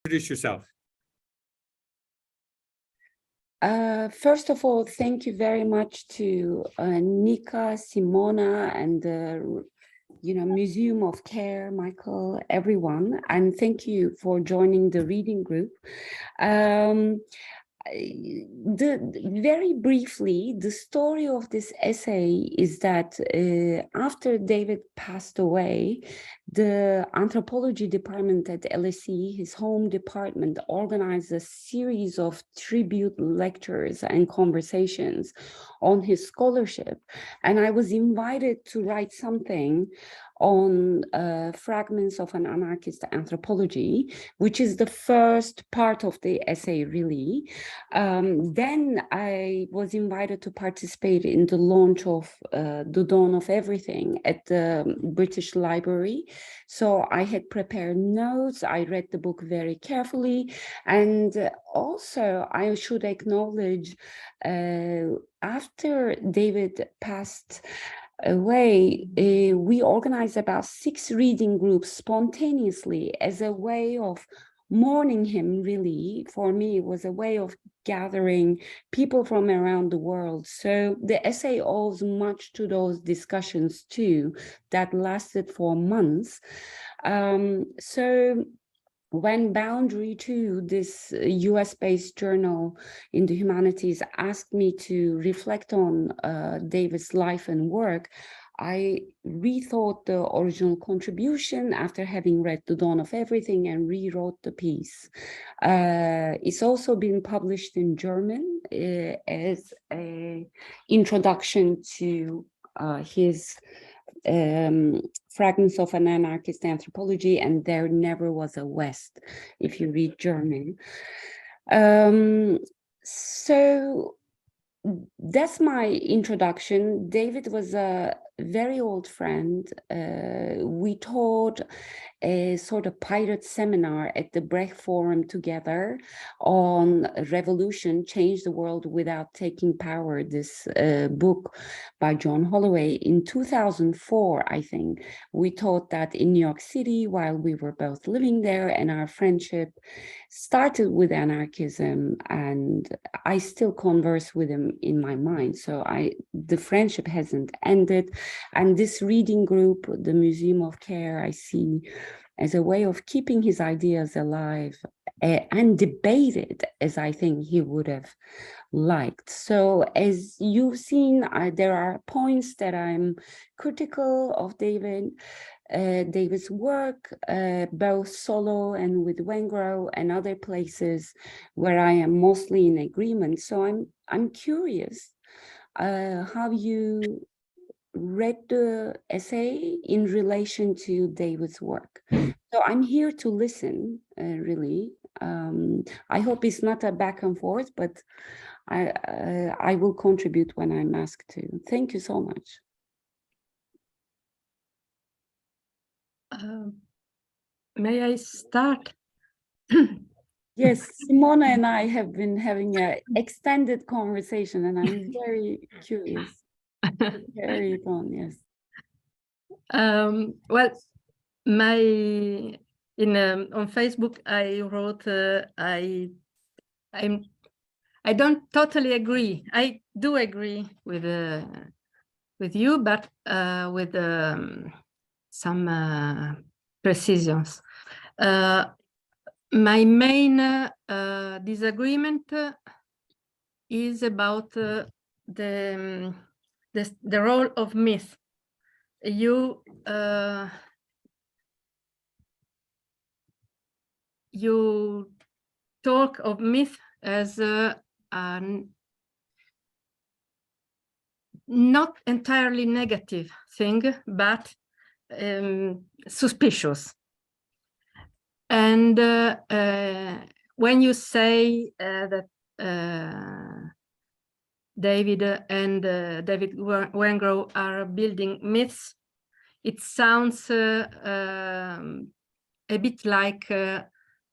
Introduce yourself. First of all, thank you very much to Nika, Simona, and the Museum of Care, Michael, everyone, and thank you for joining the reading group. Very briefly, the story of this essay is that after David passed away, the anthropology department at LSE, his home department, organized a series of tribute lectures and conversations on his scholarship. And I was invited to write something on fragments of an anarchist anthropology, which is the first part of the essay, really. Then I was invited to participate in the launch of The Dawn of Everything at the British Library. So I had prepared notes, I read the book very carefully, and also I should acknowledge after David passed away, we organized about 6 reading groups spontaneously as a way of mourning him. Really, for me, it was a way of gathering people from around the world. So the essay owes much to those discussions too, that lasted for months. So when Boundary 2, this US-based journal in the humanities, asked me to reflect on David's life and work, I rethought the original contribution after having read The Dawn of Everything and rewrote the piece. It's also been published in German as an introduction to his fragments of an anarchist anthropology, and There Never Was a West, if you read German. So that's my introduction. David was a very old friend. We taught a sort of pirate seminar at the Brecht Forum together on Revolution, Change the World Without Taking Power, this book by John Holloway. In 2004, I think, we taught that in New York City while we were both living there, and our friendship started with anarchism, and I still converse with him in my mind. So the friendship hasn't ended. And this reading group, the Museum of Care, I see as a way of keeping his ideas alive and debated as I think he would have liked. So as you've seen, there are points that I'm critical of David's work, both solo and with Wengrow, and other places where I am mostly in agreement. So I'm curious how you read the essay in relation to David's work. So I'm here to listen, really. I hope it's not a back and forth, but I will contribute when I'm asked to. Thank you so much. May I start? Yes, Simona and I have been having an extended conversation, and I'm very curious. Carry it on, yes. Well, on Facebook I wrote I don't totally agree. I do agree with you, but with some precisions. My main disagreement is about the role of myth. You talk of myth as not entirely negative thing, but suspicious. And when you say that David and David Wengrow are building myths, it sounds a bit like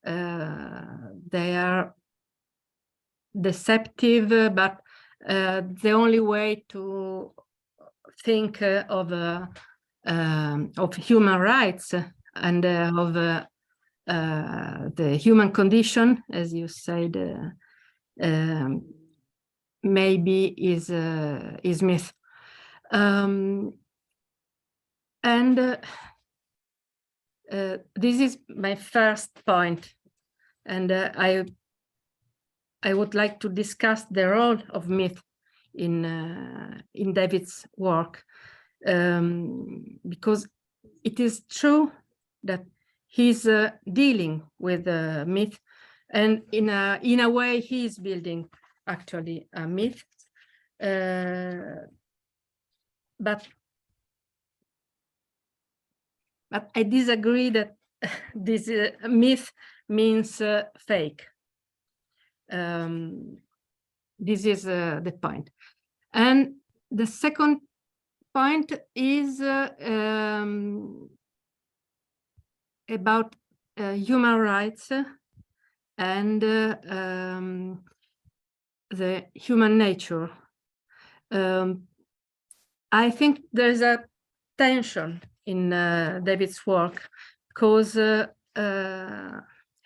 they are deceptive, but the only way to think of human rights and of the human condition, as you said, maybe is myth. This is my first point, and I would like to discuss the role of myth in David's work, because it is true that he's dealing with myth, and in a way he is building actually a myth, but I disagree that this myth means fake. This is the point. And the second point is about human rights and the human nature. I think there's a tension in David's work, because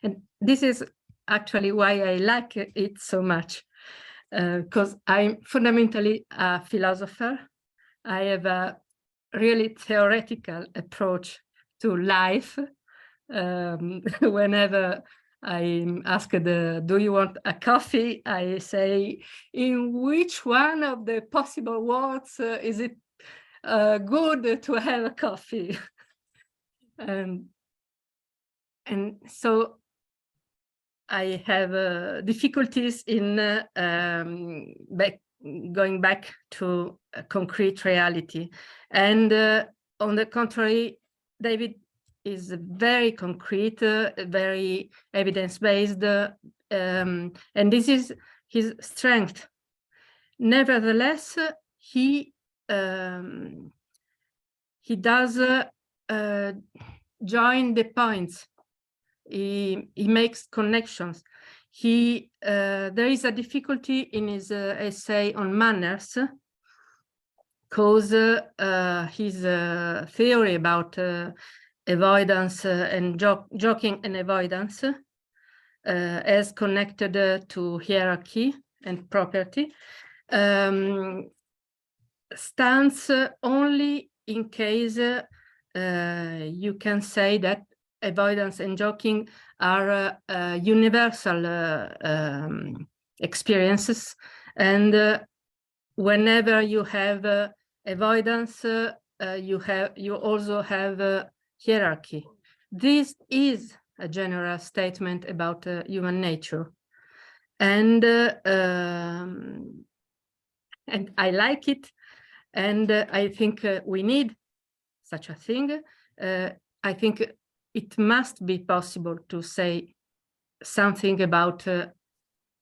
and this is actually why I like it so much, because I'm fundamentally a philosopher. I have a really theoretical approach to life. Whenever I'm asked, do you want a coffee? I say, in which one of the possible words is it good to have a coffee? And so I have difficulties in going back to concrete reality. And on the contrary, David is very concrete, very evidence-based, and this is his strength. Nevertheless, he does join the points. He makes connections. There is a difficulty in his essay on manners, because his theory about avoidance and joking and avoidance as connected to hierarchy and property stands only in case you can say that avoidance and joking are universal experiences, and whenever you have avoidance, you also have hierarchy. This is a general statement about human nature, and I like it, and I think we need such a thing. I think it must be possible to say something about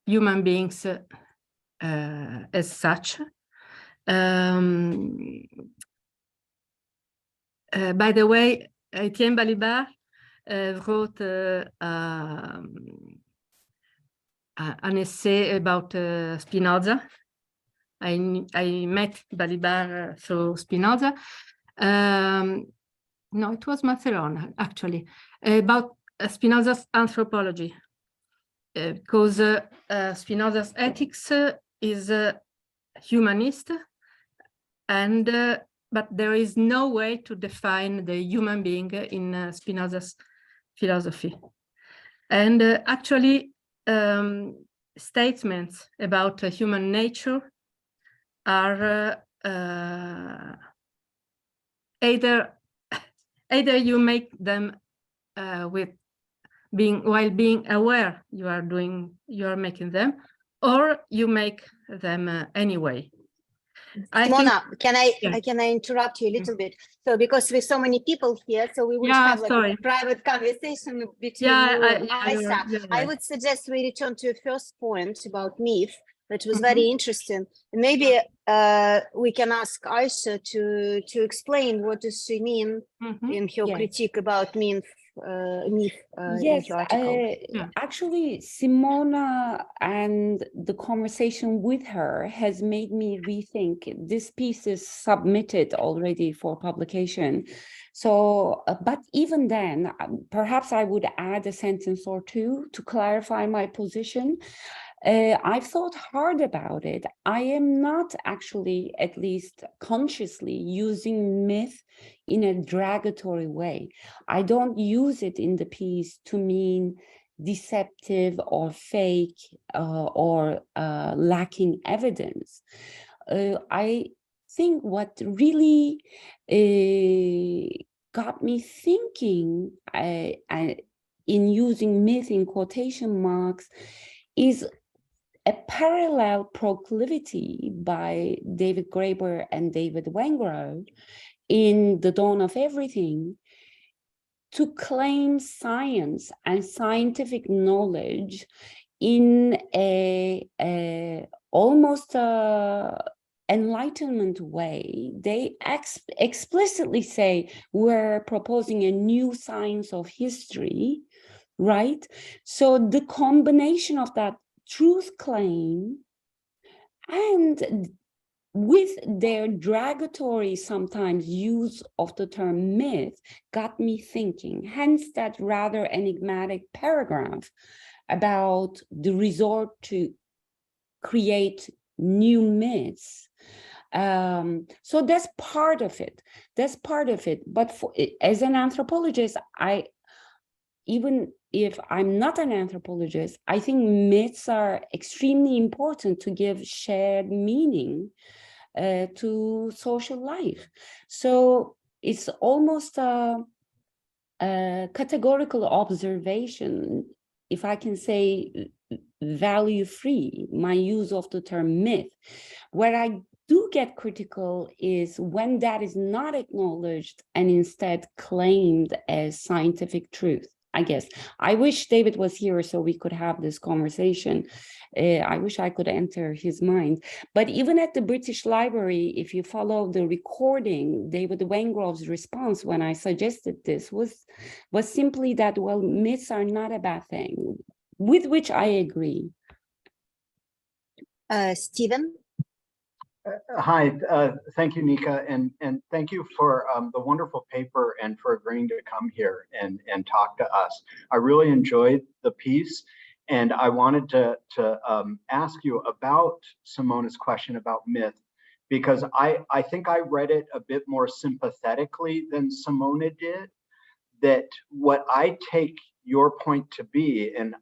human beings as such. By the way, Etienne Balibar wrote an essay about Spinoza. I met Balibar through Spinoza. No, it was Macerona, actually, about Spinoza's anthropology, because Spinoza's ethics is humanist, and but there is no way to define the human being in Spinoza's philosophy. And actually, statements about human nature are either you make them while being aware you are making them, or you make them anyway. Simona, can I interrupt you a little bit? So because with so many people here, so we would have like a private conversation between you and Ayça. I would suggest we return to your first point about myth. That was very interesting. Maybe we can ask Ayça to explain what does she mean in her critique about myth. Yes, actually, Simona and the conversation with her has made me rethink. This piece is submitted already for publication, So, but even then, perhaps I would add a sentence or two to clarify my position. I've thought hard about it. I am not actually, at least consciously, using myth in a derogatory way. I don't use it in the piece to mean deceptive or fake or lacking evidence. I think what really got me thinking in using myth in quotation marks is a parallel proclivity by David Graeber and David Wengrow in The Dawn of Everything to claim science and scientific knowledge in a almost Enlightenment way. They explicitly say we're proposing a new science of history, right? So the combination of that truth claim and with their derogatory sometimes use of the term myth got me thinking, hence that rather enigmatic paragraph about the resort to create new myths. So that's part of it. That's part of it. But as an anthropologist, even if I'm not an anthropologist, I think myths are extremely important to give shared meaning to social life. So it's almost a categorical observation, if I can say value-free, my use of the term myth. Where I do get critical is when that is not acknowledged and instead claimed as scientific truth, I guess. I wish David was here so we could have this conversation. I wish I could enter his mind. But even at the British Library, if you follow the recording, David Wengrov's response when I suggested this was simply that, well, myths are not a bad thing, with which I agree. Stephen? Hi, thank you, Nika, and thank you for the wonderful paper and for agreeing to come here and talk to us. I really enjoyed the piece, and I wanted to ask you about Simona's question about myth, because I think I read it a bit more sympathetically than Simona did, that what I take your point to be, and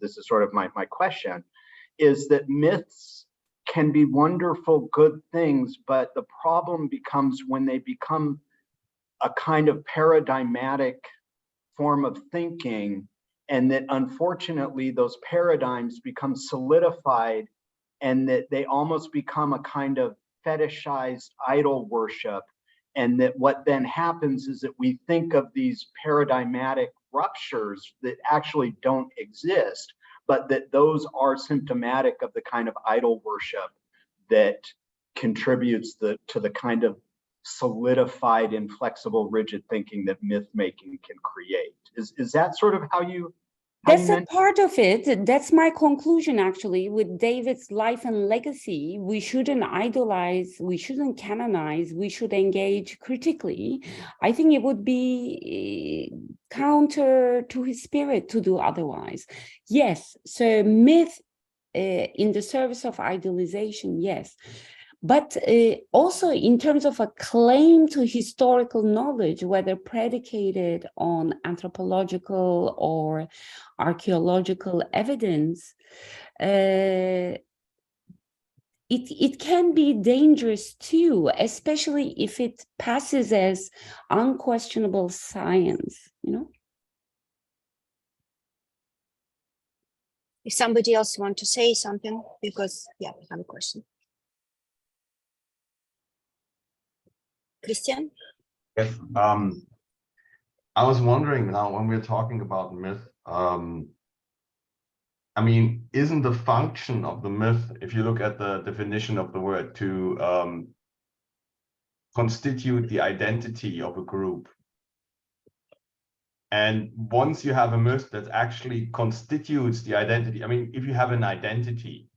this is sort of my question, is that myths can be wonderful, good things, but the problem becomes when they become a kind of paradigmatic form of thinking, and that unfortunately those paradigms become solidified and that they almost become a kind of fetishized idol worship. And that what then happens is that we think of these paradigmatic ruptures that actually don't exist, but that those are symptomatic of the kind of idol worship that contributes to the kind of solidified, inflexible, rigid thinking that myth making can create. Is that sort of how you? That's a part of it. That's my conclusion, actually, with David's life and legacy. We shouldn't idolize, we shouldn't canonize, we should engage critically. I think it would be counter to his spirit to do otherwise. Yes, so myth in the service of idolization, yes. But also in terms of a claim to historical knowledge, whether predicated on anthropological or archaeological evidence, it can be dangerous too, especially if it passes as unquestionable science, you know? If somebody else wants to say something, because, yeah, I have a question. Christian? Yes, I was wondering now when we're talking about myth, I mean, isn't the function of the myth, if you look at the definition of the word, to constitute the identity of a group? And once you have a myth that actually constitutes the identity, I mean, if you have an identity,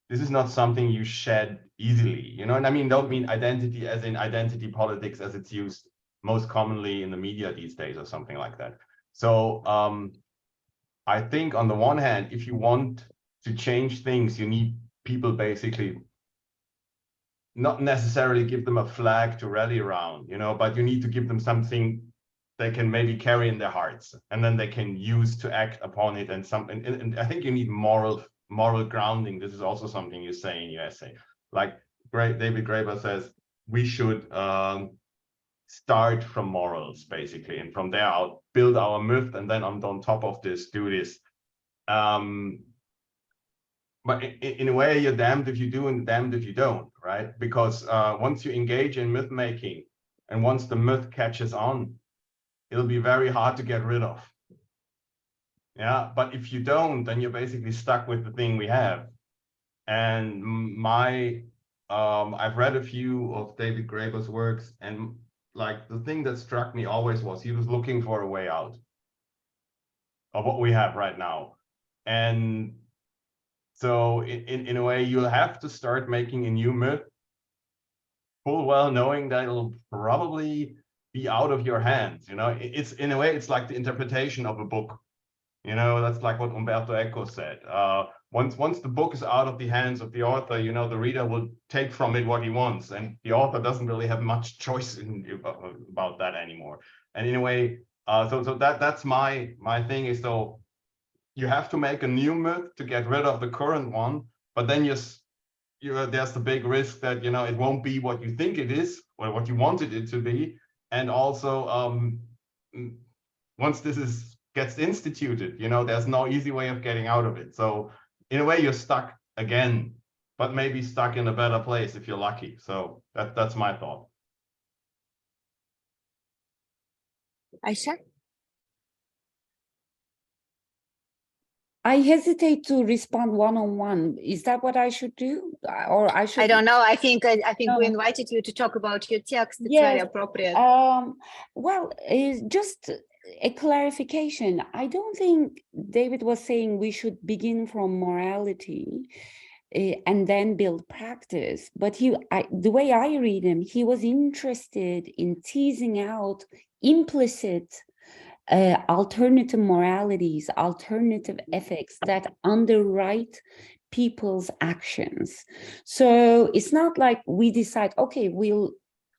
this is not something you shed easily, you know, and I mean, don't mean identity as in identity politics as it's used most commonly in the media these days or something like that. So I think on the one hand, if you want to change things, you need people basically not necessarily give them a flag to rally around, you know, but you need to give them something they can maybe carry in their hearts, and then they can use to act upon it. And I think you need moral grounding. This is also something you say in your essay. Like David Graeber says, we should start from morals, basically, and from there out build our myth, and then on top of this do this. But in a way, you're damned if you do and damned if you don't, right? Because once you engage in myth making, and once the myth catches on, it'll be very hard to get rid of. Yeah, but if you don't, then you're basically stuck with the thing we have. And I've read a few of David Graeber's works, and like the thing that struck me always was he was looking for a way out of what we have right now. And so in a way, you'll have to start making a new myth, full well knowing that it'll probably be out of your hands. You know, it's in a way, it's like the interpretation of a book. You know, that's like what Umberto Eco said. Once the book is out of the hands of the author, you know, the reader will take from it what he wants, and the author doesn't really have much choice about that anymore. And in a way, so that's my thing is, so you have to make a new myth to get rid of the current one, but then there's the big risk that, you know, it won't be what you think it is or what you wanted it to be. And also, once this gets instituted, you know, there's no easy way of getting out of it. So in a way, you're stuck again, but maybe stuck in a better place if you're lucky. So that's my thought. Ayça? I hesitate to respond one-on-one. Is that what I should do? Or I should? I don't know. I think No. we invited you to talk about your text. It's Yes. very appropriate. Well, just a clarification. I don't think David was saying we should begin from morality and then build practice. But the way I read him, he was interested in teasing out implicit alternative moralities, alternative ethics that underwrite people's actions. So it's not like we decide, okay,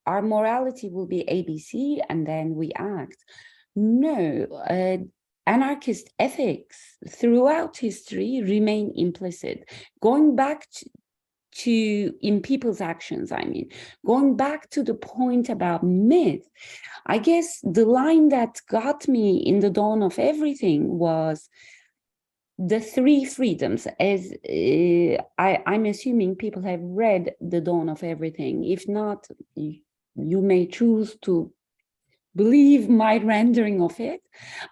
our morality will be ABC and then we act. No, anarchist ethics throughout history remain implicit. Going back to in people's actions, I mean, going back to the point about myth, I guess the line that got me in The Dawn of Everything was the three freedoms. As I'm assuming people have read The Dawn of Everything. If not, you may choose to believe my rendering of it,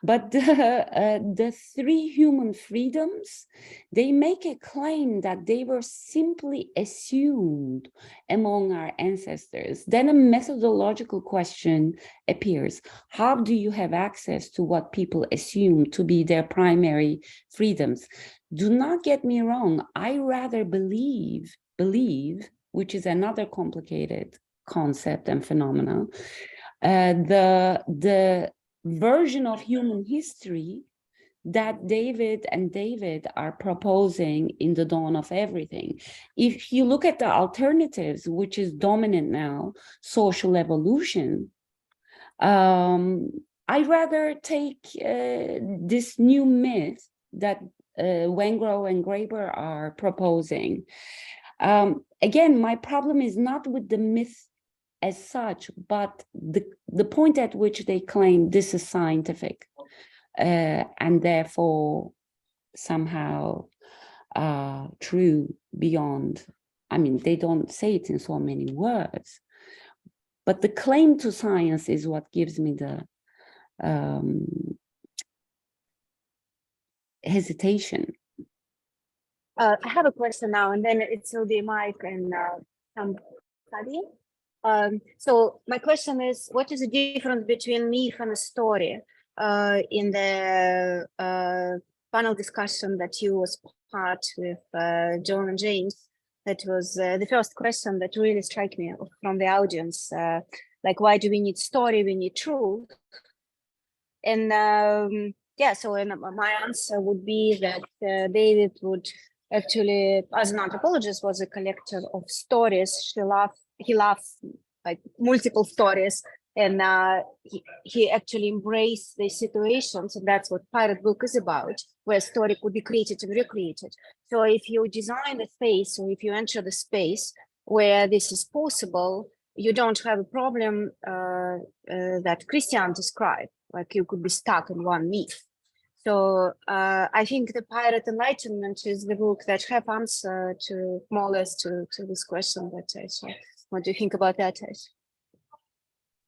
but the three human freedoms, they make a claim that they were simply assumed among our ancestors. Then a methodological question appears. How do you have access to what people assume to be their primary freedoms? Do not get me wrong, I rather believe, which is another complicated concept and phenomenon, the version of human history that David are proposing in The Dawn of Everything. If you look at the alternatives, which is dominant now, social evolution, I'd rather take this new myth that Wengrow and Graeber are proposing. Again, my problem is not with the myth as such, but the point at which they claim this is scientific and therefore somehow true beyond, I mean, they don't say it in so many words, but the claim to science is what gives me the hesitation. I have a question now, and then it will be Mike and somebody. So my question is, what is the difference between myth and a story in the panel discussion that you was part with John and James? That was the first question that really struck me from the audience. like, why do we need story? We need truth. And so my answer would be that David would actually, as an anthropologist, was a collector of stories. He loves like multiple stories, and he actually embraced the situations, and that's what Pirate Book is about, where story could be created and recreated. So if you design the space, or if you enter the space where this is possible, you don't have a problem that Christian described, like you could be stuck in one myth. So I think the Pirate Enlightenment is the book that have answer to more or less to this question. But what do you think about that, Ayça?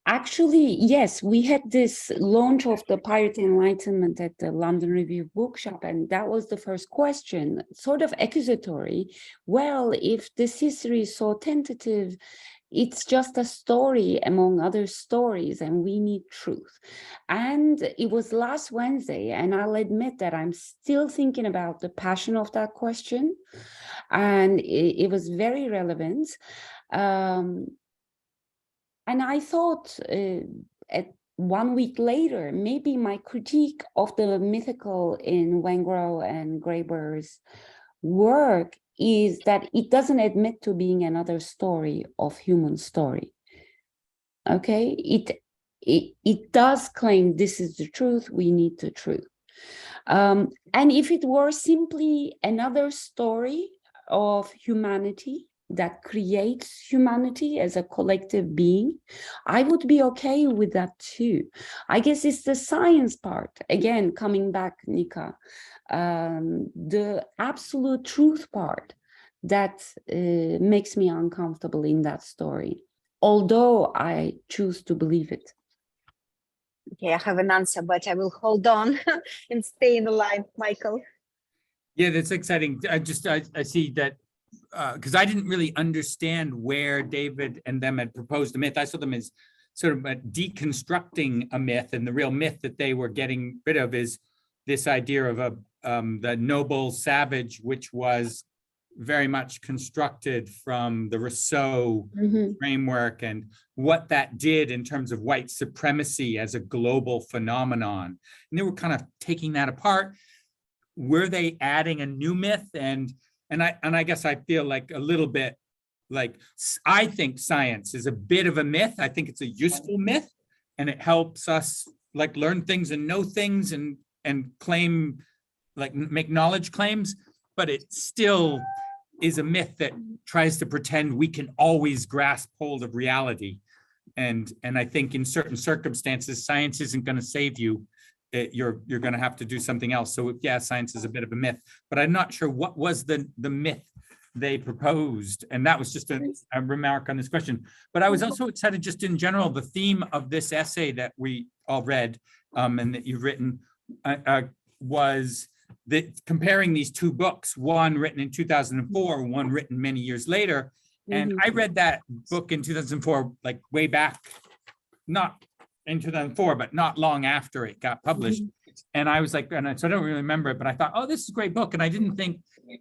Actually, yes, we had this launch of the Pirate Enlightenment at the London Review Bookshop, and that was the first question, sort of accusatory. Well, if this history is so tentative, it's just a story among other stories, and we need truth. And it was last Wednesday, and I'll admit that I'm still thinking about the passion of that question, and it was very relevant. And I thought at 1 week later, maybe my critique of the mythical in Wengrow and Graeber's work is that it doesn't admit to being another story of human story. Okay, it does claim this is the truth, we need the truth. And if it were simply another story of humanity that creates humanity as a collective being, I would be okay with that too. I guess it's the science part, again, coming back, Nika, the absolute truth part that makes me uncomfortable in that story, although I choose to believe it. Okay, I have an answer, but I will hold on and stay in the line, Michael. Yeah, that's exciting. I see that because I didn't really understand where David and them had proposed a myth. I saw them as sort of deconstructing a myth, and the real myth that they were getting rid of is this idea of the noble savage, which was very much constructed from the Rousseau framework and what that did in terms of white supremacy as a global phenomenon. And they were kind of taking that apart. Were they adding a new myth? And I guess I feel like a little bit like, I think science is a bit of a myth. I think it's a useful myth, and it helps us like learn things and know things and claim, like make knowledge claims, but it still is a myth that tries to pretend we can always grasp hold of reality. And I think in certain circumstances, science isn't going to save you. You're going to have to do something else. So yeah, science is a bit of a myth, but I'm not sure what was the myth they proposed. And that was just a remark on this question. But I was also excited just in general, the theme of this essay that we all read and that you've written was that comparing these two books, one written in 2004, one written many years later. And I read that book in 2004, like way back, not in 2004, but not long after it got published. And I was like, so I don't really remember it, but I thought, oh, this is a great book. And I didn't think,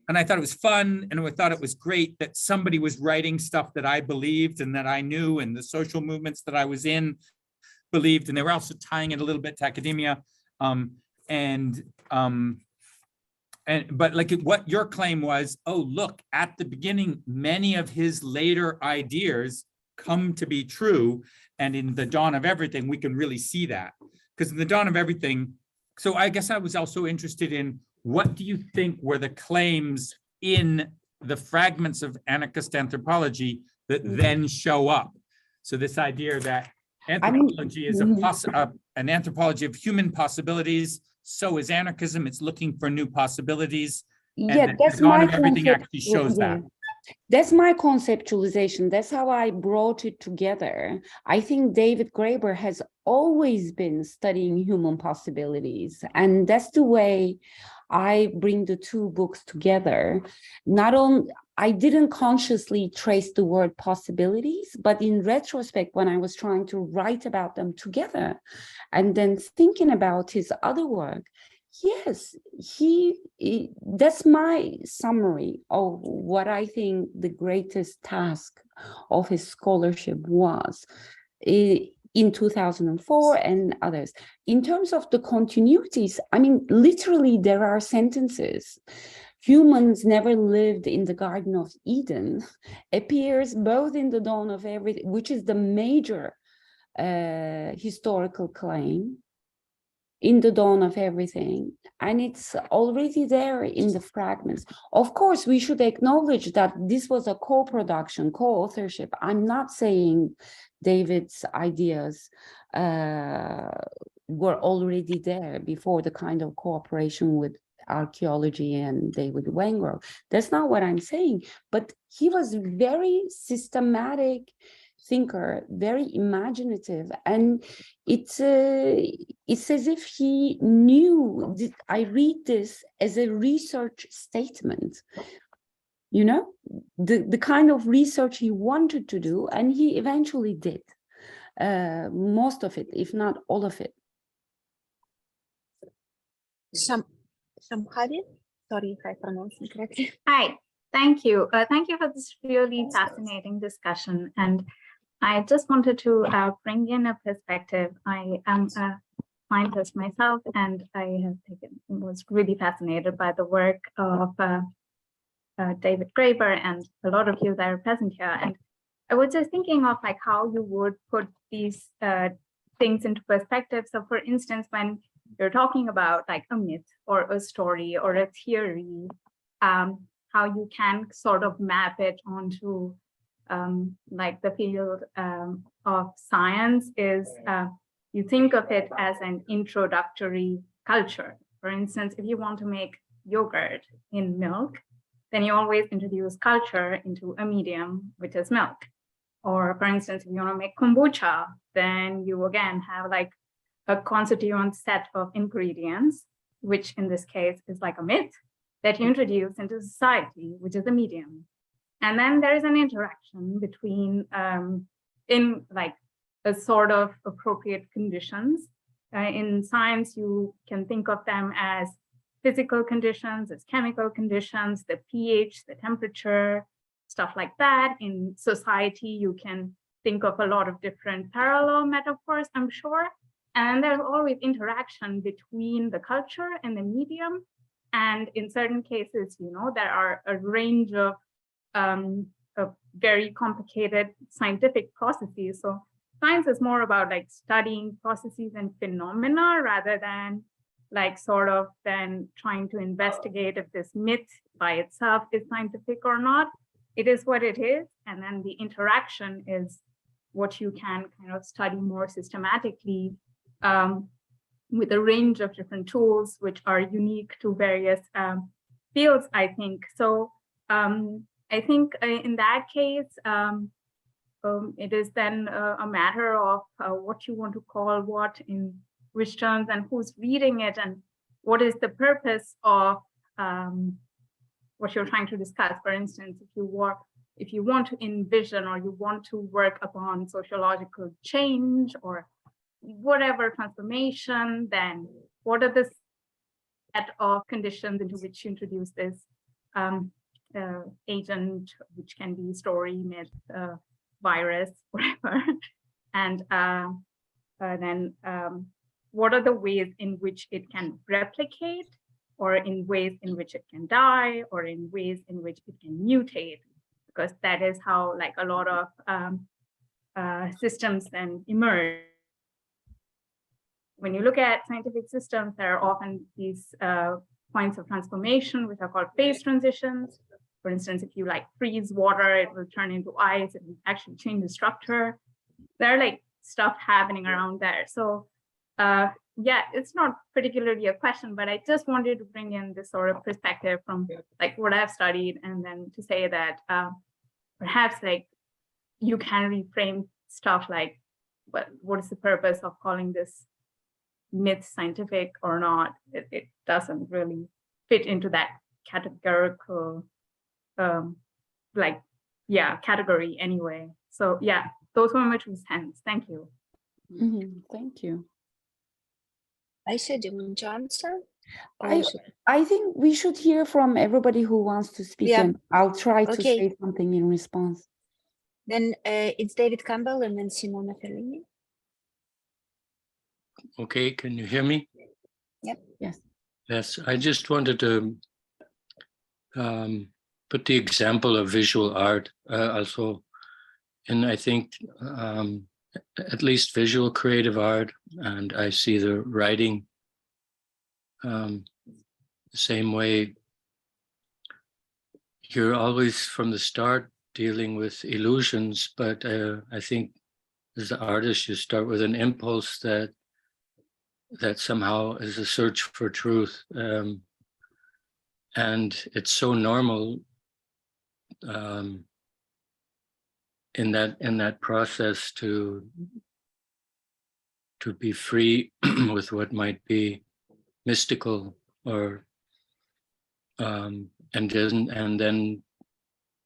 and I thought it was fun. And I thought it was great that somebody was writing stuff that I believed and that I knew, and the social movements that I was in believed. And they were also tying it a little bit to academia. But like what your claim was, oh, look, at the beginning, many of his later ideas come to be true. And in The Dawn of Everything, we can really see that. Because in The Dawn of Everything, so I guess I was also interested in what do you think were the claims in the fragments of anarchist anthropology that then show up? So this idea that anthropology is an anthropology of human possibilities. So is anarchism. It's looking for new possibilities. Yeah, and that's my everything actually shows that. That's my conceptualization. That's how I brought it together. I think David Graeber has always been studying human possibilities, and that's the way I bring the two books together. I didn't consciously trace the word possibilities, but in retrospect, when I was trying to write about them together and then thinking about his other work, yes, that's my summary of what I think the greatest task of his scholarship was. in 2004 and others. In terms of the continuities, I mean, literally there are sentences. Humans never lived in the Garden of Eden appears both in the Dawn of Everything, which is the major historical claim, in the Dawn of Everything, and it's already there in the fragments. Of course, we should acknowledge that this was a co-production, co-authorship. I'm not saying David's ideas were already there before the kind of cooperation with archaeology and David Wenger. That's not what I'm saying, but he was very systematic thinker, very imaginative, and it's as if he knew. I read this as a research statement, you know, the kind of research he wanted to do, and he eventually did most of it, if not all of it. Shamhadi, sorry if I pronounced it correctly. Hi, thank you. Thank you for this really fascinating discussion. And I just wanted to bring in a perspective. I am a scientist myself, and I was really fascinated by the work of David Graeber and a lot of you that are present here. And I was just thinking of like how you would put these things into perspective. So for instance, when you're talking about like a myth or a story or a theory, how you can sort of map it onto like the field of science is you think of it as an introductory culture. For instance, if you want to make yogurt in milk, then you always introduce culture into a medium, which is milk. Or for instance, if you want to make kombucha, then you again have like a constituent set of ingredients, which in this case is like a myth that you introduce into society, which is a medium. And then there is an interaction between, in like a sort of appropriate conditions. In science, you can think of them as physical conditions, as chemical conditions, the pH, the temperature, stuff like that. In society, you can think of a lot of different parallel metaphors, I'm sure. And there's always interaction between the culture and the medium. And in certain cases, you know, there are a range of very complicated scientific processes. So science is more about like studying processes and phenomena rather than like sort of then trying to investigate if this myth by itself is scientific or not. It is what it is. And then the interaction is what you can kind of study more systematically with a range of different tools, which are unique to various fields, I think. So I think in that case, it is then a matter of what you want to call what in which terms and who's reading it and what is the purpose of what you're trying to discuss. For instance, if you want to envision or you want to work upon sociological change or whatever transformation, then what are the set of conditions into which you introduce this agent, which can be story, myth, virus, whatever. And then what are the ways in which it can replicate, or in ways in which it can die, or in ways in which it can mutate, because that is how like a lot of systems then emerge. When you look at scientific systems, there are often these points of transformation, which are called phase transitions. For instance, if you like freeze water, it will turn into ice, it will actually change the structure. There are like stuff happening around there. So yeah, it's not particularly a question, but I just wanted to bring in this sort of perspective from like what I've studied, and then to say that perhaps like you can reframe stuff like, what is the purpose of calling this myth scientific or not? It doesn't really fit into that categorical category anyway. So yeah, those were my 2 cents. Thank you. Thank you. Ayça, do you want to answer? I think we should hear from everybody who wants to speak, and I'll try to say something in response. Then it's David Campbell and then Simona Fellini. Okay, can you hear me? Yep. Yes. Yes, I just wanted to put the example of visual art also, and I think at least visual creative art, and I see the writing the same way. You're always from the start dealing with illusions, but I think as an artist, you start with an impulse that somehow is a search for truth, and it's so normal in that process to be free with what might be mystical or and then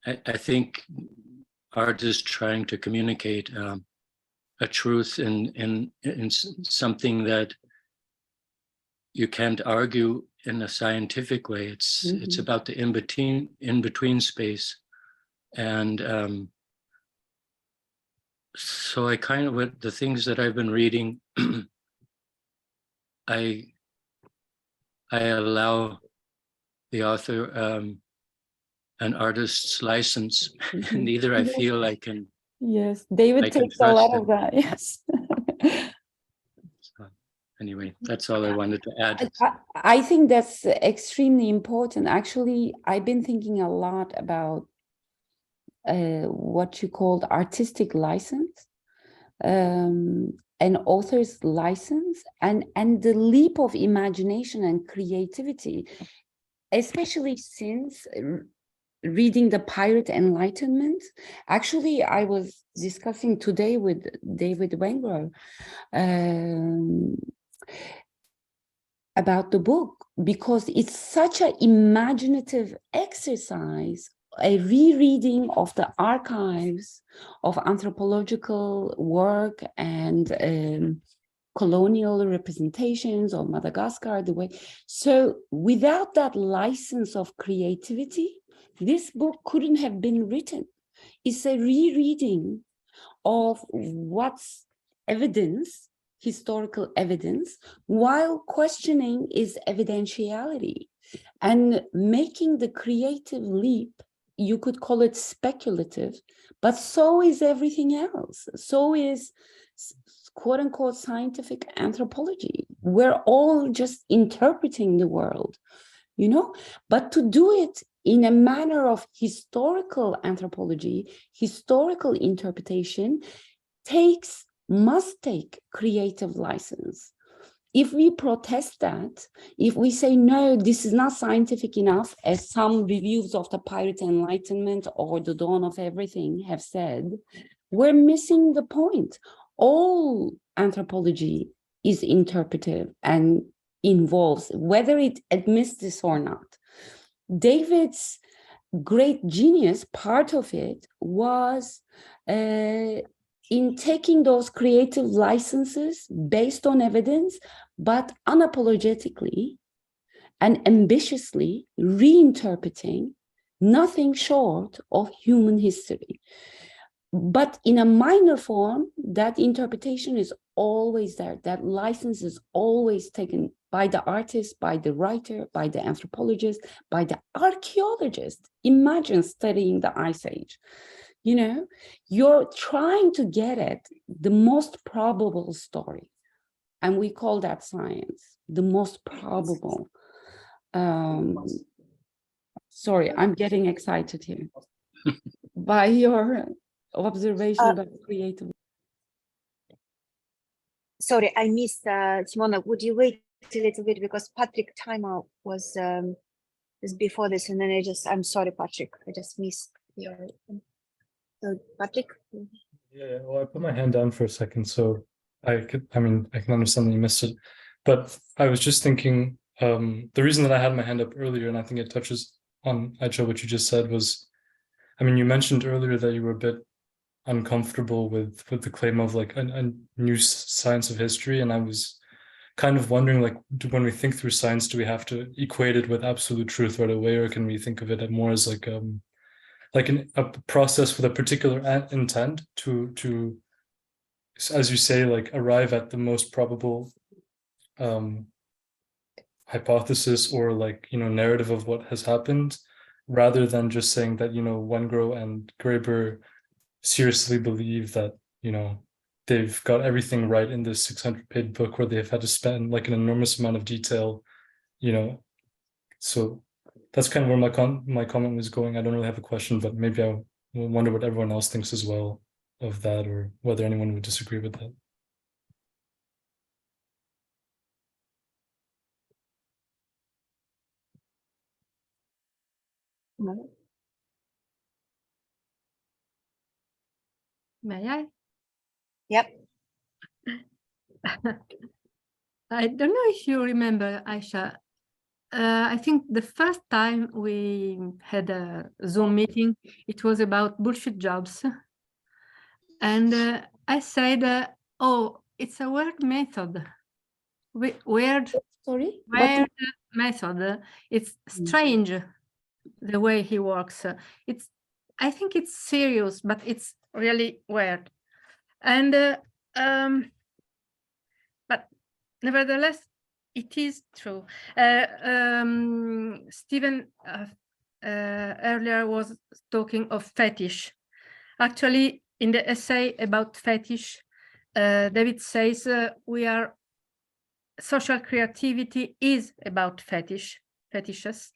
I think art is trying to communicate a truth in something that you can't argue in a scientific way. It's about the in between space, and so I kind of, with the things that I've been reading, I allow the author an artist's license, and either I feel I can. Yes, David takes a lot of that. Yes. So, anyway, that's all I wanted to add. I think that's extremely important. Actually, I've been thinking a lot about what you called artistic license, an author's license, and the leap of imagination and creativity, especially since reading The Pirate Enlightenment. Actually, I was discussing today with David Wenger about the book, because it's such an imaginative exercise, a rereading of the archives of anthropological work and colonial representations of Madagascar, the way. So without that license of creativity, this book couldn't have been written. It's a rereading of what's evidence, historical evidence, while questioning its evidentiality and making the creative leap. You could call it speculative, but so is everything else. So is quote unquote scientific anthropology. We're all just interpreting the world, you know, but to do it in a manner of historical anthropology, historical interpretation must take creative license. If we protest that, if we say, no, this is not scientific enough, as some reviews of The Pirate Enlightenment or The Dawn of Everything have said, we're missing the point. All anthropology is interpretive and involves, whether it admits this or not. David's great genius, part of it was in taking those creative licenses based on evidence, but unapologetically and ambitiously reinterpreting nothing short of human history. But in a minor form, that interpretation is always there. That license is always taken by the artist, by the writer, by the anthropologist, by the archaeologist. Imagine studying the Ice Age. You know, you're trying to get at the most probable story. And we call that science, the most probable. Sorry, I'm getting excited here by your observation about creative. Sorry, I missed Simona. Would you wait a little bit, because Patrick timer was before this, and then I'm sorry, Patrick, I just missed your. So Patrick. Yeah, well, I put my hand down for a second, so I can understand that you missed it, but I was just thinking, the reason that I had my hand up earlier, and I think it touches on, Ayça, what you just said was, you mentioned earlier that you were a bit uncomfortable with the claim of like a new science of history, and I was kind of wondering, like, when we think through science, do we have to equate it with absolute truth right away, or can we think of it more as like like a process with a particular intent to, as you say, like arrive at the most probable hypothesis or like, narrative of what has happened, rather than just saying that, Wengrow and Graeber seriously believe that, they've got everything right in this 600-page book where they've had to spend like an enormous amount of detail, so that's kind of where my comment was going. I don't really have a question, but maybe I wonder what everyone else thinks as well of that, or whether anyone would disagree with that. May I? Yep. I don't know if you remember, Ayça. I think the first time we had a Zoom meeting, it was about bullshit jobs. And I said, oh, it's a weird method. Weird method. It's strange the way he works. I think it's serious, but it's really weird. And but nevertheless, it is true. Stephen earlier was talking of fetish. Actually, in the essay about fetish, David says social creativity is about fetishes.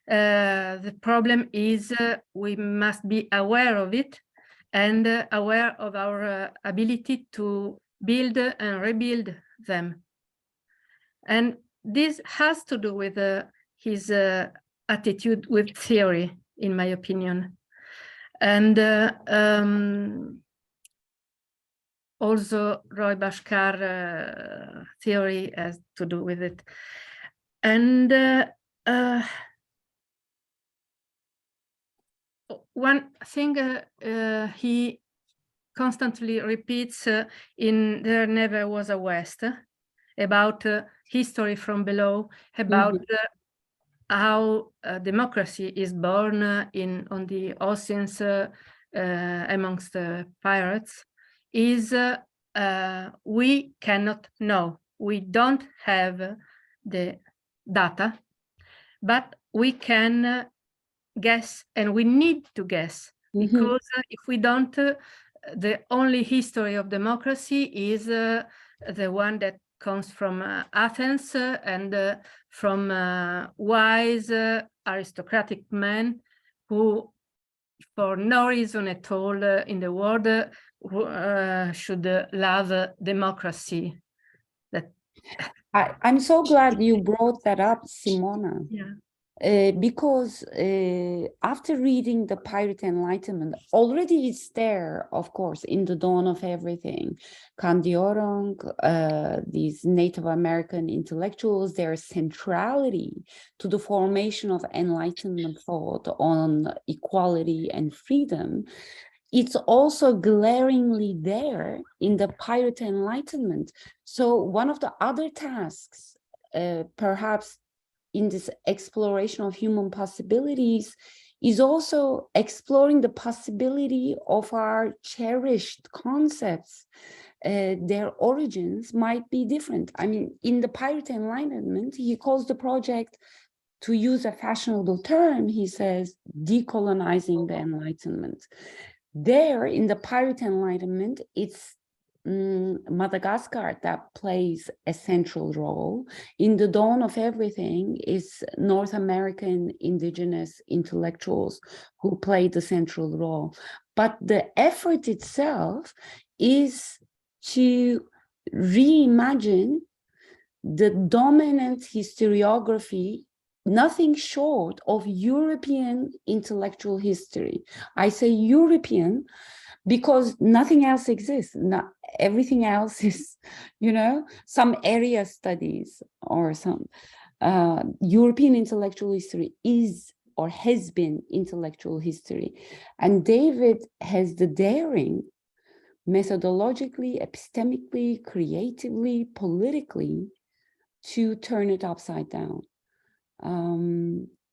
The problem is we must be aware of it and aware of our ability to build and rebuild them. And this has to do with his attitude with theory, in my opinion. And also Roy Bhaskar theory has to do with it. And one thing he constantly repeats in There Never Was a West, about history from below, about how democracy is born on the oceans amongst the pirates, is we cannot know. We don't have the data, but we can guess, and we need to guess, because if we don't, the only history of democracy is the one that comes from Athens and from wise aristocratic men who, for no reason at all in the world, should love democracy. I'm so glad you brought that up, Simona. Yeah. Because after reading The Pirate Enlightenment, already it's there, of course, in The Dawn of Everything. Kandiorong, these Native American intellectuals, their centrality to the formation of Enlightenment thought on equality and freedom, it's also glaringly there in The Pirate Enlightenment. So one of the other tasks, perhaps in this exploration of human possibilities, is also exploring the possibility of our cherished concepts. Their origins might be different. I mean, in The Pirate Enlightenment, he calls the project, to use a fashionable term, he says, decolonizing the Enlightenment. There, in The Pirate Enlightenment, it's Madagascar that plays a central role. In The Dawn of Everything, is North American indigenous intellectuals who play the central role. But the effort itself is to reimagine the dominant historiography, nothing short of European intellectual history. I say European because nothing else exists. Not everything else is, some area studies or some European intellectual history is or has been intellectual history. And David has the daring, methodologically, epistemically, creatively, politically, to turn it upside down.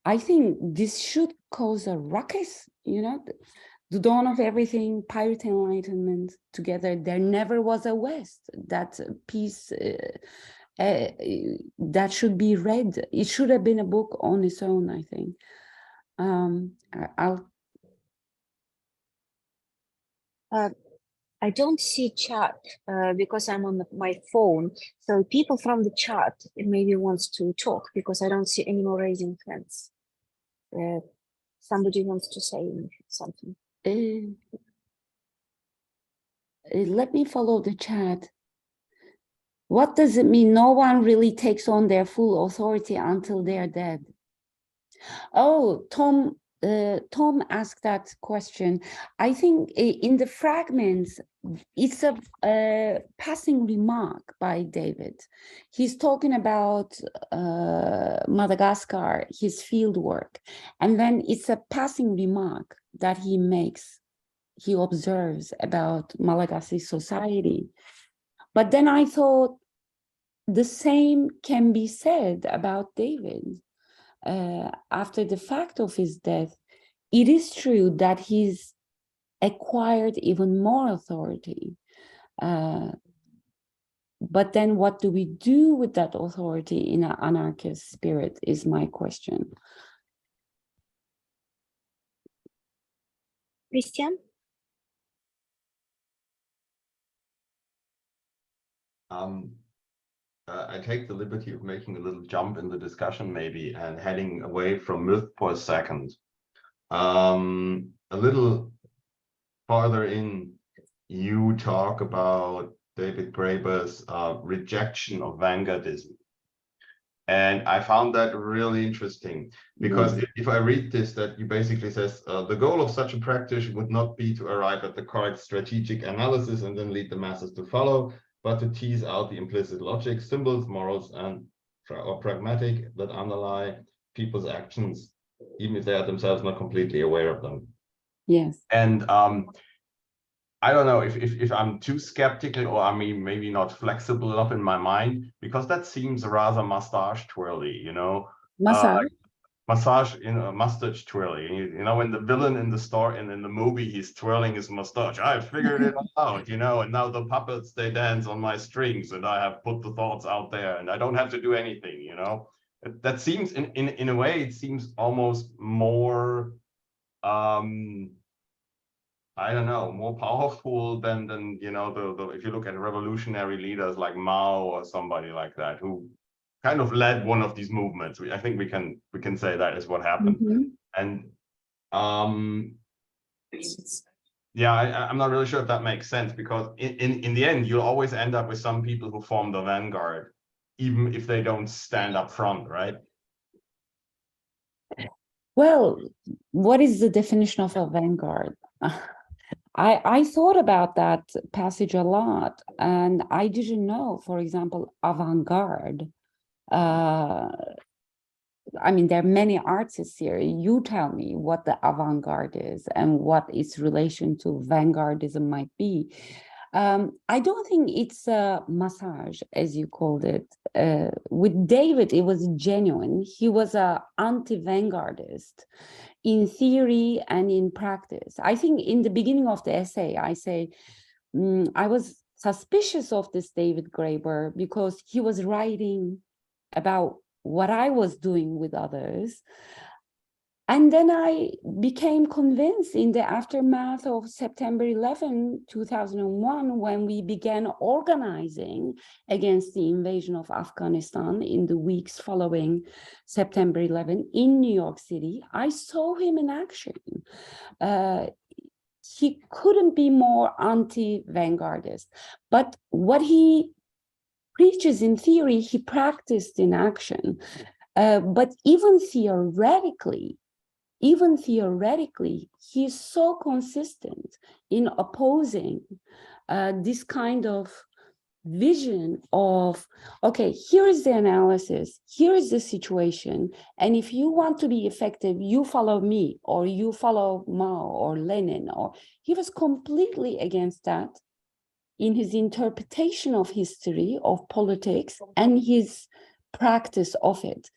I think this should cause a ruckus, you know, the dawn of everything, pirate enlightenment together. There never was a West. That piece that should be read. It should have been a book on its own, I think. I don't see chat because I'm on my phone. So people from the chat maybe wants to talk because I don't see any more raising hands. Somebody wants to say something. Let me follow the chat. What does it mean? No one really takes on their full authority until they're dead. Oh, Tom asked that question. I think in the fragments, it's a passing remark by David. He's talking about Madagascar, his field work, and then it's a passing remark that he makes, he observes about Malagasy society. But then I thought the same can be said about David. After the fact of his death, it is true that he's acquired even more authority. But then what do we do with that authority in an anarchist spirit is my question. Christian? I take the liberty of making a little jump in the discussion maybe and heading away from myth for a second. A little farther in, you talk about David Graeber's rejection of vanguardism. And I found that really interesting because if I read this, that you basically says the goal of such a practice would not be to arrive at the correct strategic analysis and then lead the masses to follow, but to tease out the implicit logic, symbols, morals, or pragmatic that underlie people's actions, even if they are themselves not completely aware of them. Yes. And I don't know if I'm too skeptical, or I mean maybe not flexible enough in my mind, because that seems rather mustache twirly, you know. Massage. Mustache twirly. You know, when the villain in the story and in the movie, he's twirling his mustache. I figured it out, you know, and now the puppets, they dance on my strings, and I have put the thoughts out there, and I don't have to do anything, you know. That seems, in a way, it seems almost more, I don't know, more powerful than you know, the if you look at revolutionary leaders like Mao or somebody like that, who kind of led one of these movements. I think we can say that is what happened. And yeah, I'm not really sure if that makes sense, because in the end, you'll always end up with some people who form the vanguard, even if they don't stand up front, right? Well, what is the definition of a vanguard? I thought about that passage a lot, and I didn't know, for example, avant-garde. I mean, there are many artists here. You tell me what the avant-garde is and what its relation to vanguardism might be. I don't think it's a massage, as you called it. With David, it was genuine. He was an anti-vanguardist in theory and in practice. I think in the beginning of the essay, I say, I was suspicious of this David Graeber because he was writing about what I was doing with others. And then I became convinced in the aftermath of September 11, 2001, when we began organizing against the invasion of Afghanistan in the weeks following September 11 in New York City. I saw him in action. He couldn't be more anti-vanguardist. But what he preaches in theory, he practiced in action. But even theoretically, he's so consistent in opposing this kind of vision of, okay, here is the analysis, here is the situation, and if you want to be effective, you follow me, or you follow Mao or Lenin, or he was completely against that in his interpretation of history, of politics, and his practice of it.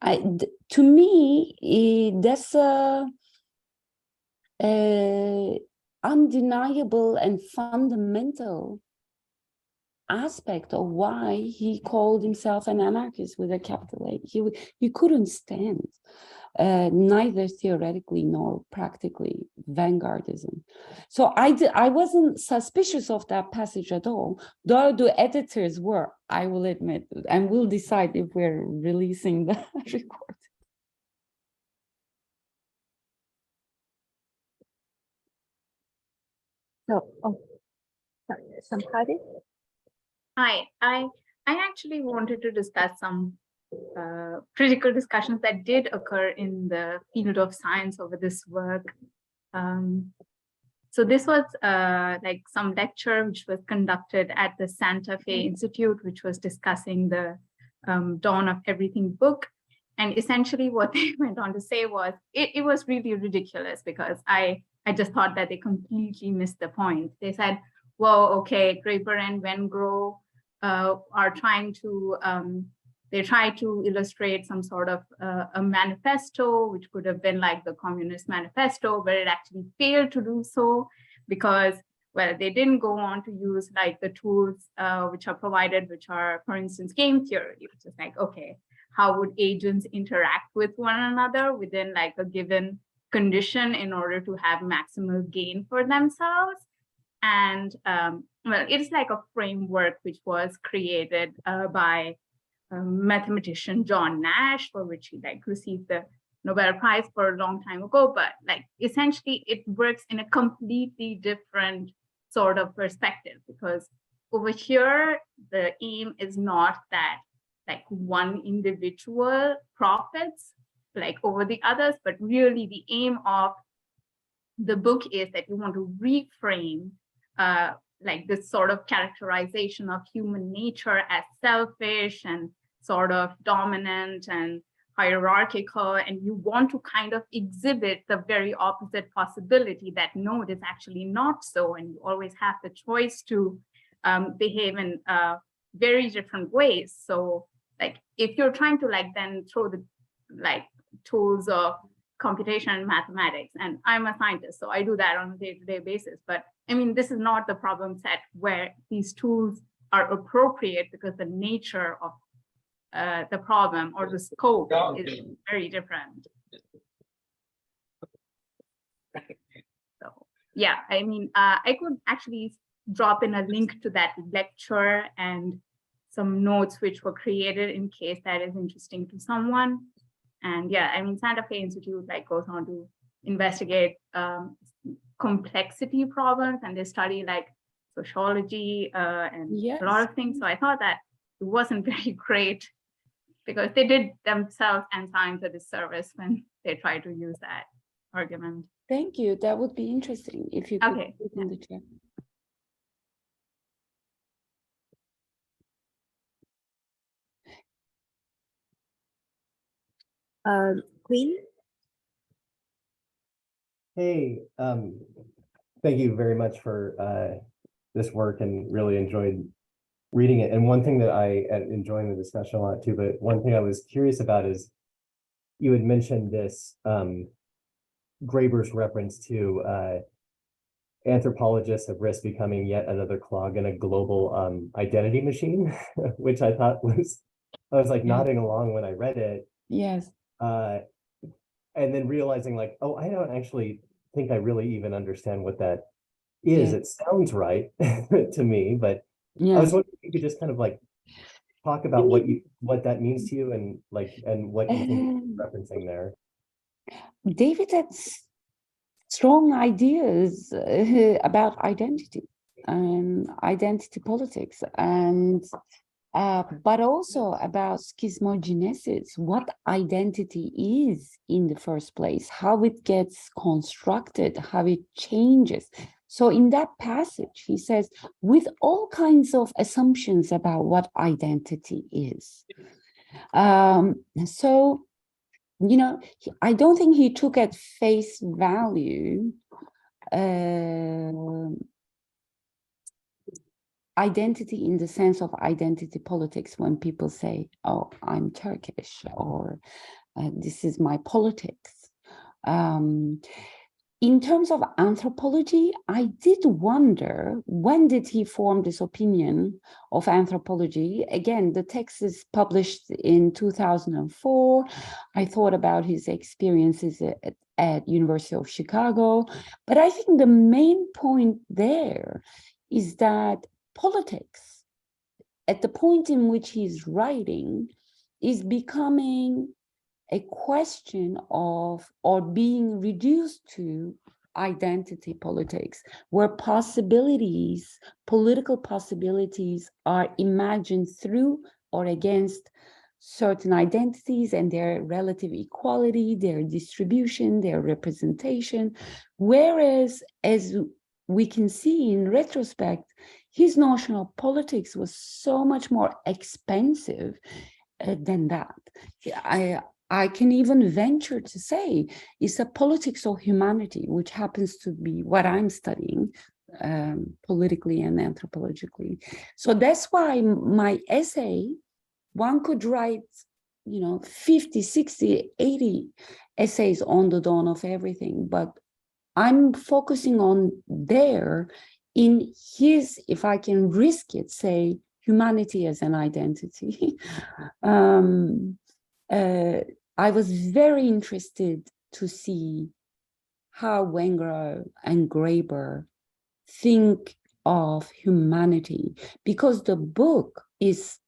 To me, that's a undeniable and fundamental aspect of why he called himself an anarchist with a capital A. He couldn't stand neither theoretically nor practically vanguardism. So I wasn't suspicious of that passage at all, though the editors were, I will admit, and we'll decide if we're releasing the record. So, somebody? Hi, I actually wanted to discuss some critical discussions that did occur in the field of science over this work. So this was like some lecture which was conducted at the Santa Fe Institute, which was discussing the Dawn of Everything book. And essentially what they went on to say was, it was really ridiculous, because I just thought that they completely missed the point. They said, well, okay, Graeber and Wengrow are trying to, they try to illustrate some sort of a manifesto, which could have been like the Communist Manifesto, but it actually failed to do so because, well, they didn't go on to use like the tools which are provided, which are, for instance, game theory, which is like, okay, how would agents interact with one another within like a given condition in order to have maximal gain for themselves? And well, it's like a framework which was created by mathematician John Nash, for which he like received the Nobel Prize for a long time ago. But like essentially it works in a completely different sort of perspective, because over here the aim is not that like one individual profits like over the others, but really the aim of the book is that you want to reframe like this sort of characterization of human nature as selfish and sort of dominant and hierarchical, and you want to kind of exhibit the very opposite possibility that no, it is actually not so, and you always have the choice to behave in very different ways. So like if you're trying to like then throw the like tools of computation and mathematics, and I'm a scientist, so I do that on a day-to-day basis, but I mean, this is not the problem set where these tools are appropriate, because the nature of the problem or the scope is very different. So yeah, I mean, I could actually drop in a link to that lecture and some notes which were created in case that is interesting to someone. And yeah, I mean, Santa Fe Institute like goes on to investigate complexity problems, and they study like sociology and a lot of things. So I thought that it wasn't very great, because they did themselves and science a disservice when they try to use that argument. Thank you. That would be interesting if you could put in the chat. Queen? Hey, thank you very much for this work, and really enjoyed reading it. And one thing that I enjoying the discussion a lot too, but one thing I was curious about is you had mentioned this Graeber's reference to anthropologists of risk becoming yet another clog in a global identity machine, which I thought was, I was like nodding along when I read it. Yes. And then realizing like, oh, I don't actually think I really even understand what that is. It sounds right to me, but I was wondering if you could just kind of like talk about what that means to you, and like, and what you think you're referencing there. David had strong ideas about identity and identity politics, and but also about schismogenesis, what identity is in the first place, how it gets constructed, how it changes. So in that passage, he says, with all kinds of assumptions about what identity is. So, you know, I don't think he took at face value identity in the sense of identity politics when people say, oh, I'm Turkish, or this is my politics. In terms of anthropology, I did wonder, when did he form this opinion of anthropology? Again, the text is published in 2004. I thought about his experiences at University of Chicago, but I think the main point there is that politics, at the point in which he's writing, is becoming a question of, or being reduced to, identity politics, where possibilities, political possibilities, are imagined through or against certain identities and their relative equality, their distribution, their representation. Whereas, as we can see in retrospect, his notion of politics was so much more expansive than that. I can even venture to say it's a politics of humanity, which happens to be what I'm studying politically and anthropologically. So that's why my essay, one could write, 50, 60, 80 essays on the dawn of everything, but I'm focusing on there in his, if I can risk it, say, humanity as an identity. I was very interested to see how Wengrow and Graeber think of humanity, because the book is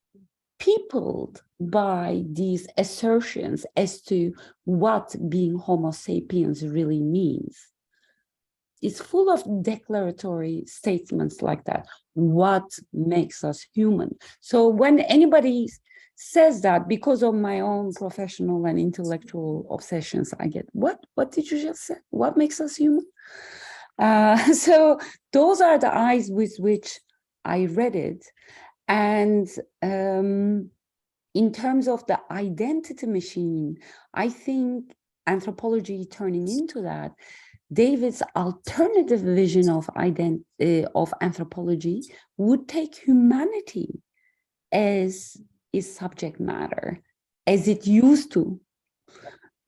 peopled by these assertions as to what being Homo sapiens really means. It's full of declaratory statements like that. What makes us human? So when anybody says that, because of my own professional and intellectual obsessions, I get, what did you just say? What makes us human? So those are the eyes with which I read it. And in terms of the identity machine, I think anthropology turning into that, David's alternative vision of anthropology would take humanity as is subject matter, as it used to.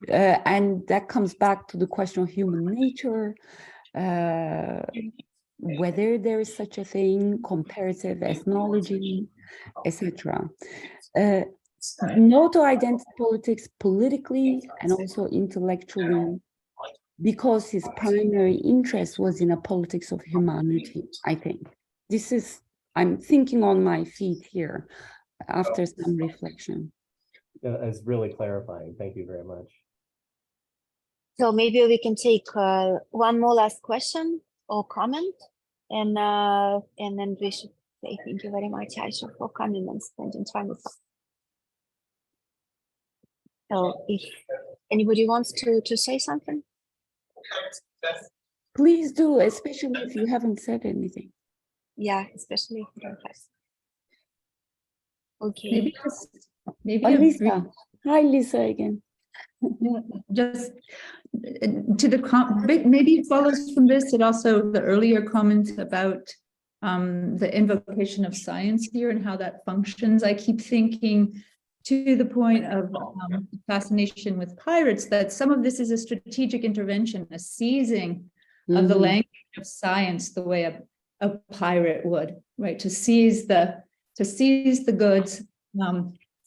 And that comes back to the question of human nature, whether there is such a thing, comparative ethnology, etc. No to identity politics politically and also intellectually, because his primary interest was in a politics of humanity, I think. This is, I'm thinking on my feet here after some reflection. It's really clarifying. Thank you very much. So maybe we can take one more last question or comment, and then we should say thank you very much, Ayça, for coming and spending time with us. So if anybody wants to say something, please do, especially if you haven't said anything. Yeah, especially if you don't have. Okay. Maybe Lisa. Hi, Lisa again. Just to the maybe it follows from this, and also the earlier comment about the invocation of science here and how that functions. I keep thinking, to the point of fascination with pirates, that some of this is a strategic intervention, a seizing of the language of science the way a pirate would, right? To seize the goods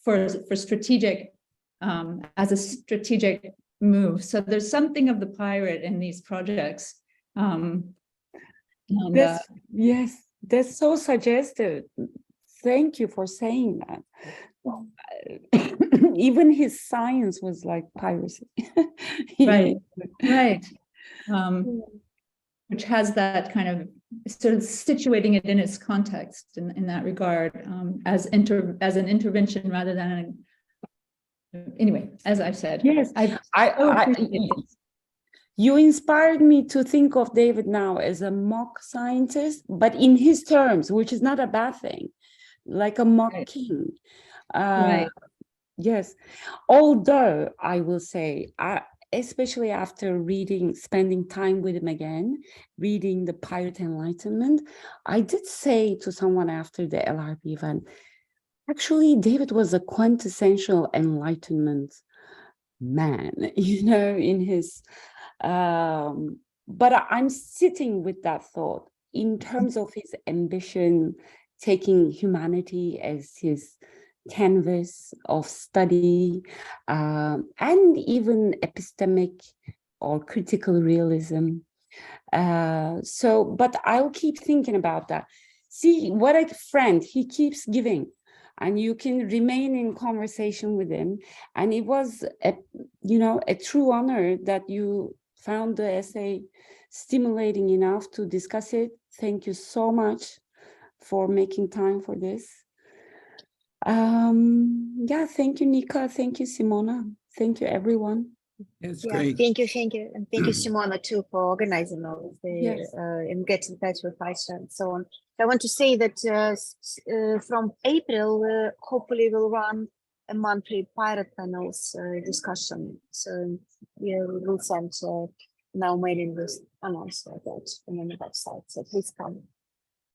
for strategic, as a strategic move. So there's something of the pirate in these projects. Yes, that's so suggestive. Thank you for saying that. Even his science was like piracy. Right. Which has that kind of sort of situating it in its context in that regard, as an intervention rather than anyway, as I've said. Yes, you inspired me to think of David now as a mock scientist, but in his terms, which is not a bad thing, like a mock king. Yes, although I will say, especially after spending time with him again, reading The Pirate Enlightenment, I did say to someone after the LRB event, actually, David was a quintessential Enlightenment man, in his, but I'm sitting with that thought in terms of his ambition, taking humanity as his canvas of study, and even epistemic or critical realism. But I'll keep thinking about that. See, what a friend, he keeps giving, and you can remain in conversation with him. And it was a true honor that you found the essay stimulating enough to discuss it. Thank you so much for making time for this. Thank you, Nika. Thank you, Simona. Thank you, everyone. It's great. Thank you. And thank you, Simona, too, for organizing all of the and getting in touch with Ayça and so on. I want to say that from April, hopefully we'll run a monthly pirate panels discussion. So we will send now mailing list announce that on the website. So please come.